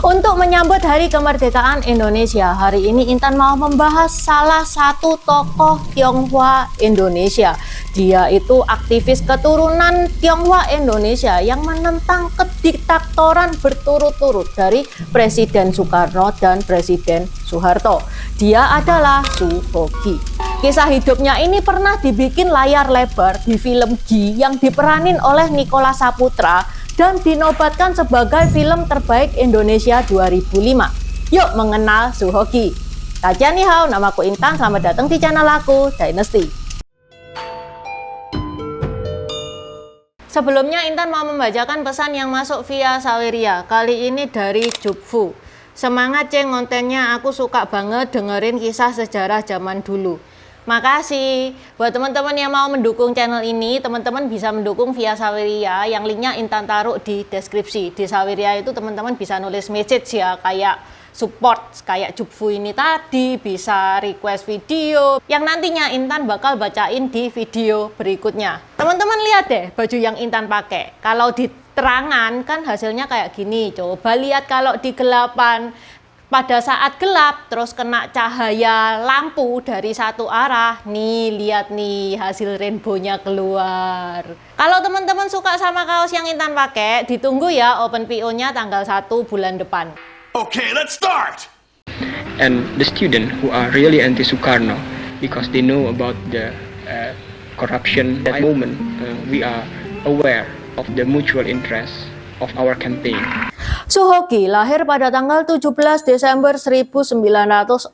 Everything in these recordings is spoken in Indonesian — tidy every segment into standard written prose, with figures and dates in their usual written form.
Untuk menyambut Hari Kemerdekaan Indonesia, hari ini Intan mau membahas salah satu tokoh Tionghoa Indonesia. Dia itu aktivis keturunan Tionghoa Indonesia yang menentang kediktatoran berturut-turut dari Presiden Soekarno dan Presiden Soeharto. Dia adalah Suhoki. Kisah hidupnya ini pernah dibikin layar lebar di film Gi yang diperanin oleh Nicholas Saputra dan dinobatkan sebagai film terbaik Indonesia 2005. Yuk mengenal Suhoki. Kajian ni hao, namaku Intan, selamat datang di channel aku, Dynasty. Sebelumnya Intan mau membacakan pesan yang masuk via Saweria, kali ini dari Jupfu. Semangat ceng kontennya, aku suka banget dengerin kisah sejarah zaman dulu. Makasih. Buat teman-teman yang mau mendukung channel ini, teman-teman bisa mendukung via Saweria yang linknya Intan taruh di deskripsi. Di Saweria itu teman-teman bisa nulis message ya, kayak support kayak Jupfu ini tadi, bisa request video yang nantinya Intan bakal bacain di video berikutnya. Teman-teman lihat deh baju yang Intan pakai. Kalau di terangan kan hasilnya kayak gini. Coba lihat kalau di gelapan. Pada saat gelap terus kena cahaya lampu dari satu arah, nih lihat nih hasil rainbow-nya keluar. Kalau teman-teman suka sama kaos yang Intan pakai, ditunggu ya open PO-nya tanggal 1 bulan depan. Okay, let's start. And the student who are really anti Sukarno because they know about the corruption that moment, we are aware of the mutual interest of our campaign. Suhoki lahir pada tanggal 17 Desember 1942.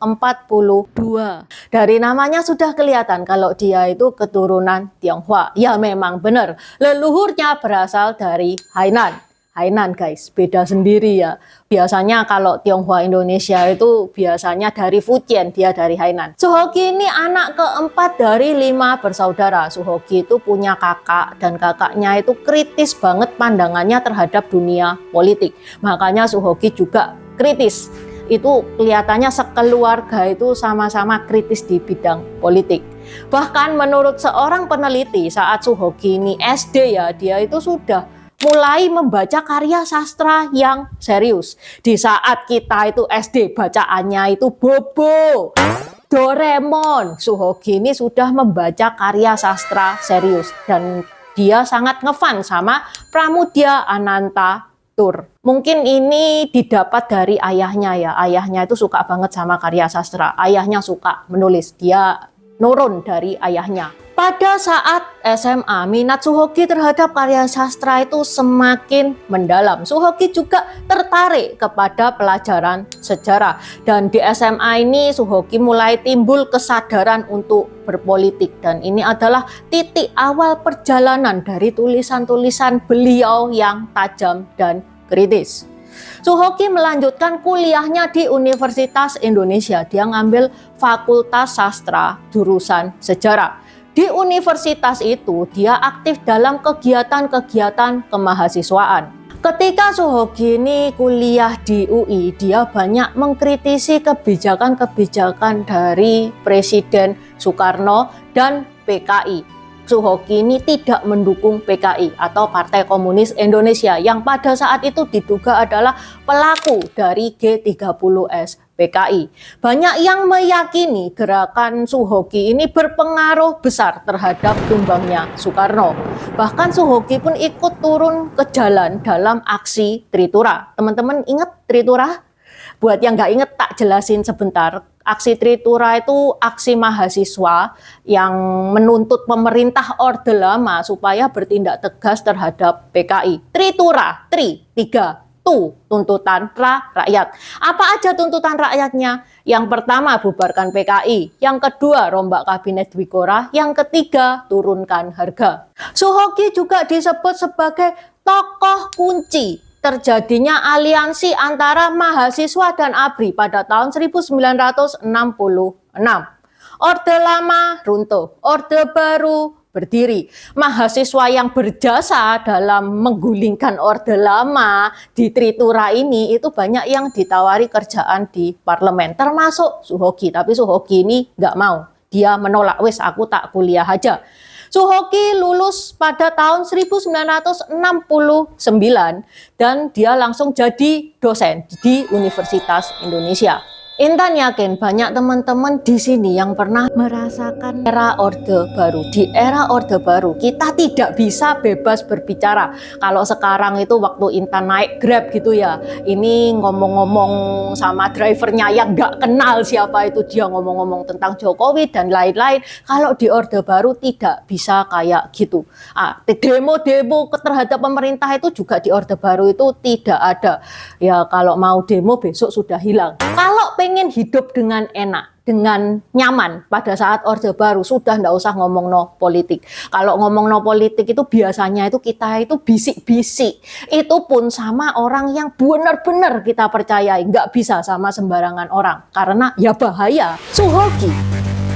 Dari namanya sudah kelihatan kalau dia itu keturunan Tionghoa. Ya memang benar, leluhurnya berasal dari Hainan. Hainan guys, beda sendiri ya. Biasanya kalau Tionghoa Indonesia itu biasanya dari Fujian, dia dari Hainan. Suhoki ini anak keempat dari 5 bersaudara. Suhoki itu punya kakak dan kakaknya itu kritis banget pandangannya terhadap dunia politik. Makanya Suhoki juga kritis. Itu kelihatannya sekeluarga itu sama-sama kritis di bidang politik. Bahkan menurut seorang peneliti saat Suhoki ini SD ya, dia itu sudah mulai membaca karya sastra yang serius. Di saat kita itu SD, bacaannya itu Bobo, Doraemon. Suhoki ini sudah membaca karya sastra serius dan dia sangat ngefan sama Pramudia Anantatur. Mungkin ini didapat dari ayahnya ya. Ayahnya itu suka banget sama karya sastra. Ayahnya suka menulis. Dia nurun dari ayahnya. Pada saat SMA, minat Suhoki terhadap karya sastra itu semakin mendalam. Suhoki juga tertarik kepada pelajaran sejarah. Dan di SMA ini Suhoki mulai timbul kesadaran untuk berpolitik. Dan ini adalah titik awal perjalanan dari tulisan-tulisan beliau yang tajam dan kritis. Suhoki melanjutkan kuliahnya di Universitas Indonesia. Dia ngambil Fakultas Sastra, jurusan Sejarah. Di universitas itu, dia aktif dalam kegiatan-kegiatan kemahasiswaan. Ketika Suhoki ini kuliah di UI, dia banyak mengkritisi kebijakan-kebijakan dari Presiden Soekarno dan PKI. Suhoki ini tidak mendukung PKI atau Partai Komunis Indonesia yang pada saat itu diduga adalah pelaku dari G30S PKI. Banyak yang meyakini gerakan Suhoki ini berpengaruh besar terhadap tumbangnya Soekarno. Bahkan Suhoki pun ikut turun ke jalan dalam aksi Tritura. Teman-teman ingat Tritura? Buat yang nggak inget tak jelasin sebentar. Aksi Tritura itu aksi mahasiswa yang menuntut pemerintah Orde Lama supaya bertindak tegas terhadap PKI. Tritura, tiga, tuntutan rakyat. Apa aja tuntutan rakyatnya? Yang pertama, bubarkan PKI. Yang kedua, rombak kabinet Dwikora. Yang ketiga, turunkan harga. Suhoki juga disebut sebagai tokoh kunci terjadinya aliansi antara mahasiswa dan ABRI pada tahun 1966. Orde Lama runtuh, Orde Baru berdiri. Mahasiswa yang berjasa dalam menggulingkan Orde Lama di Tritura ini itu banyak yang ditawari kerjaan di parlemen, termasuk Suhoki. Tapi Suhoki ini nggak mau. Dia menolak, wes aku tak kuliah aja. Suhoki lulus pada tahun 1969 dan dia langsung jadi dosen di Universitas Indonesia. Intan yakin banyak teman-teman di sini yang pernah merasakan era Orde Baru. Di era Orde Baru kita tidak bisa bebas berbicara. Kalau sekarang itu waktu Intan naik Grab gitu ya, ini ngomong-ngomong sama drivernya yang nggak kenal siapa itu, dia ngomong-ngomong tentang Jokowi dan lain-lain. Kalau di Orde Baru tidak bisa kayak gitu. Demo-demo terhadap pemerintah itu juga di Orde Baru itu tidak ada. Ya kalau mau demo besok sudah hilang. Kalau pengen hidup dengan enak, dengan nyaman pada saat Orde Baru, sudah nggak usah ngomong no politik. Kalau ngomong no politik itu biasanya itu kita itu bisik-bisik. Itu pun sama orang yang benar-benar kita percayai. Nggak bisa sama sembarangan orang. Karena ya bahaya. Suhoki,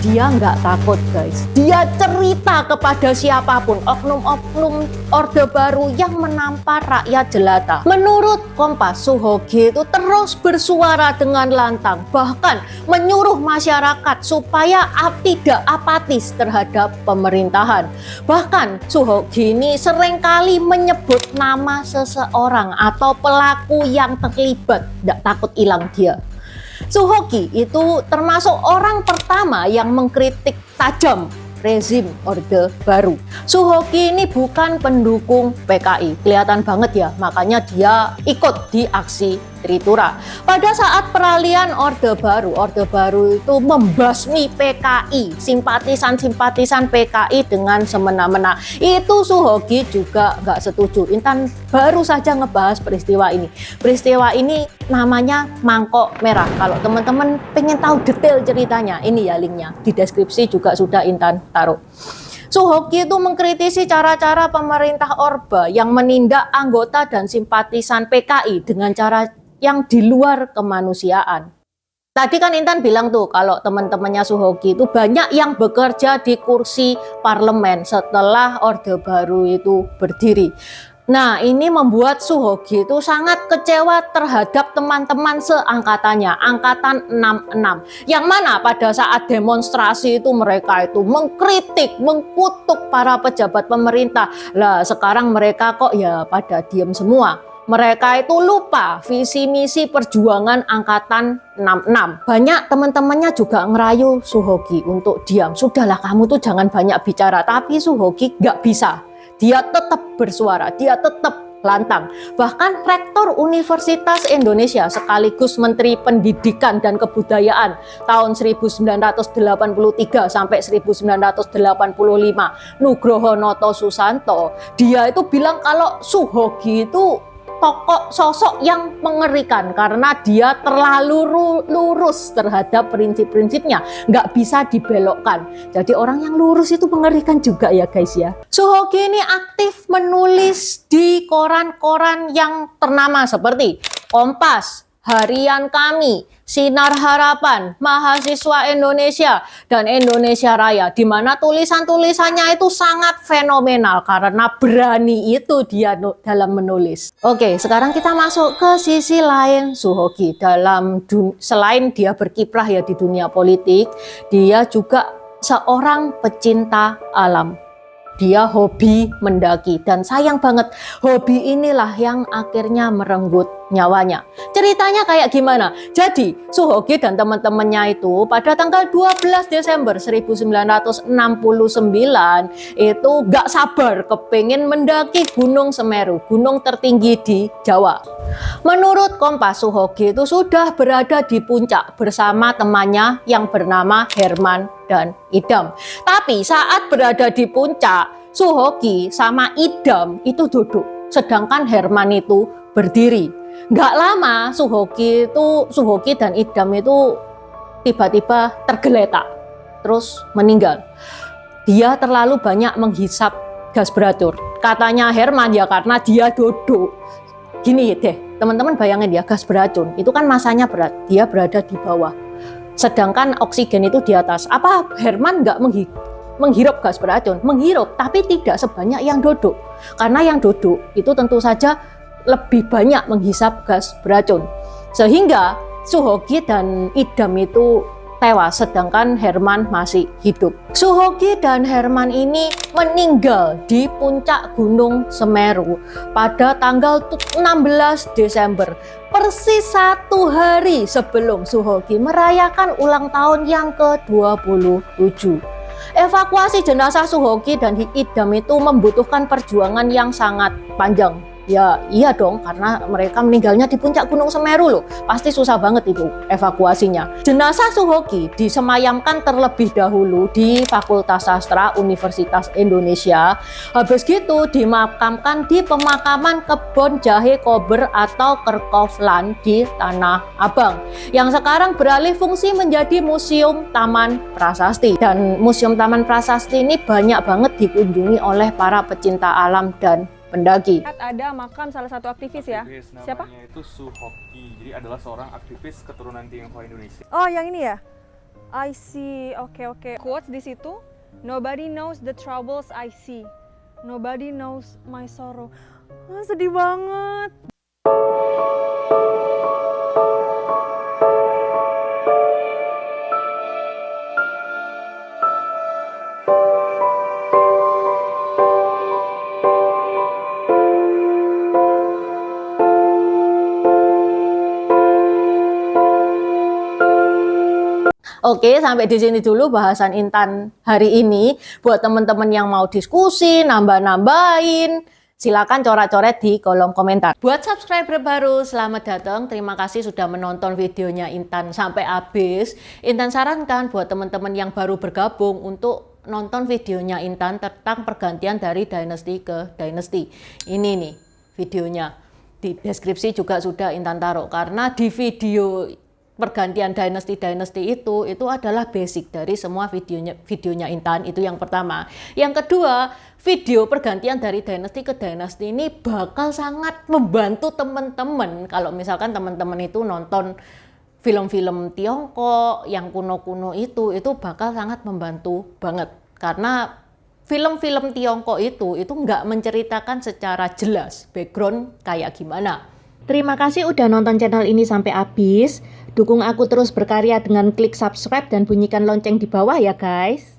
dia nggak takut guys. Dia cerita kepada siapapun, oknum-oknum Orde Baru yang menampar rakyat jelata. Menurut Kompas, Suhoki itu terus bersuara dengan lantang, bahkan menyuruh masyarakat supaya tidak apatis terhadap pemerintahan. Bahkan Suhoki ini seringkali menyebut nama seseorang atau pelaku yang terlibat, tidak takut hilang dia. Suhoki itu termasuk orang pertama yang mengkritik tajam rezim Orde Baru. Suhoki ini bukan pendukung PKI, kelihatan banget ya, makanya dia ikut di aksi Trikora. Pada saat peralihan Orde Baru itu membasmi PKI, simpatisan-simpatisan PKI dengan semena-mena. Itu Suhoki juga nggak setuju. Intan baru saja ngebahas peristiwa ini. Peristiwa ini namanya Mangkok Merah. Kalau teman-teman pengen tahu detail ceritanya, ini ya linknya. Di deskripsi juga sudah Intan taruh. Suhoki itu mengkritisi cara-cara pemerintah Orba yang menindak anggota dan simpatisan PKI dengan cara yang di luar kemanusiaan. Tadi kan Intan bilang tuh kalau teman-temannya Suhoki itu banyak yang bekerja di kursi parlemen setelah Orde Baru itu berdiri. Nah, ini membuat Suhoki itu sangat kecewa terhadap teman-teman seangkatannya, angkatan 66. Yang mana pada saat demonstrasi itu mereka itu mengkritik, mengkutuk para pejabat pemerintah. Lah, sekarang mereka kok ya pada diem semua. Mereka itu lupa visi misi perjuangan angkatan 66. Banyak teman-temannya juga ngerayu Suhoki untuk diam. Sudahlah kamu tuh jangan banyak bicara. Tapi Suhoki nggak bisa. Dia tetap bersuara, dia tetap lantang. Bahkan Rektor Universitas Indonesia sekaligus Menteri Pendidikan dan Kebudayaan tahun 1983 sampai 1985, Nugroho Noto Susanto, dia itu bilang kalau Suhoki itu tokoh sosok yang mengerikan karena dia terlalu lurus terhadap prinsip-prinsipnya, nggak bisa dibelokkan. Jadi orang yang lurus itu mengerikan juga ya guys ya. Suhoki ini aktif menulis di koran-koran yang ternama seperti Kompas, Harian Kami, Sinar Harapan, Mahasiswa Indonesia, dan Indonesia Raya, di mana tulisan-tulisannya itu sangat fenomenal karena berani itu dia dalam menulis. Oke, sekarang kita masuk ke sisi lain Suhoki. Selain dia berkiprah ya di dunia politik, dia juga seorang pecinta alam. Dia hobi mendaki dan sayang banget hobi inilah yang akhirnya merenggut nyawanya. Ceritanya kayak gimana? Jadi Suhoki dan teman-temannya itu pada tanggal 12 Desember 1969 itu gak sabar kepingin mendaki Gunung Semeru, gunung tertinggi di Jawa. Menurut Kompas, Suhoki itu sudah berada di puncak bersama temannya yang bernama Herman dan Idam. Tapi saat berada di puncak, Suhoki sama Idam itu duduk, sedangkan Herman itu berdiri. Nggak lama Suhoki dan Idam itu tiba-tiba tergeletak, terus meninggal. Dia terlalu banyak menghisap gas beracun. Katanya Herman ya karena dia duduk. Gini deh, teman-teman bayangin ya, gas beracun itu kan masanya berat, dia berada di bawah. Sedangkan oksigen itu di atas. Apa Herman nggak menghirup gas beracun? Menghirup, tapi tidak sebanyak yang duduk. Karena yang duduk itu tentu saja lebih banyak menghisap gas beracun. Sehingga Suhoki dan Idam itu tewas sedangkan Herman masih hidup. Suhoki dan Herman ini meninggal di puncak Gunung Semeru pada tanggal 16 Desember, persis 1 hari sebelum Suhoki merayakan ulang tahun yang ke-27. Evakuasi jenazah Suhoki dan Idam itu membutuhkan perjuangan yang sangat panjang. Ya iya dong, karena mereka meninggalnya di puncak Gunung Semeru loh. Pasti susah banget itu evakuasinya. Jenazah Suhoki disemayamkan terlebih dahulu di Fakultas Sastra Universitas Indonesia. Habis gitu dimakamkan di pemakaman Kebon Jahe Kober atau Kerkoflan di Tanah Abang, yang sekarang beralih fungsi menjadi Museum Taman Prasasti. Dan Museum Taman Prasasti ini banyak banget dikunjungi oleh para pecinta alam dan pendaki. Ada makam salah satu aktivis ya. Siapa? Namanya itu Suhoki. Jadi adalah seorang aktivis keturunan Tionghoa Indonesia. Oh, yang ini ya? I see. Oke. Quotes di situ. Nobody knows the troubles I see. Nobody knows my sorrow. Sedih banget. Oke, sampai di sini dulu bahasan Intan hari ini. Buat teman-teman yang mau diskusi, nambah-nambahin, silakan coret-coret di kolom komentar. Buat subscriber baru, selamat datang. Terima kasih sudah menonton videonya Intan sampai habis. Intan sarankan buat teman-teman yang baru bergabung untuk nonton videonya Intan tentang pergantian dari dinasti ke dinasti. Ini nih videonya. Di deskripsi juga sudah Intan taruh, karena di video pergantian dinasti itu adalah basic dari semua videonya Intan. Itu yang pertama. Yang kedua, video pergantian dari dinasti ke dinasti ini bakal sangat membantu teman-teman kalau misalkan teman-teman itu nonton film-film Tiongkok yang kuno-kuno itu bakal sangat membantu banget, karena film-film Tiongkok itu nggak menceritakan secara jelas background kayak gimana. Terima kasih udah nonton channel ini sampai habis. Dukung aku terus berkarya dengan klik subscribe dan bunyikan lonceng di bawah ya guys.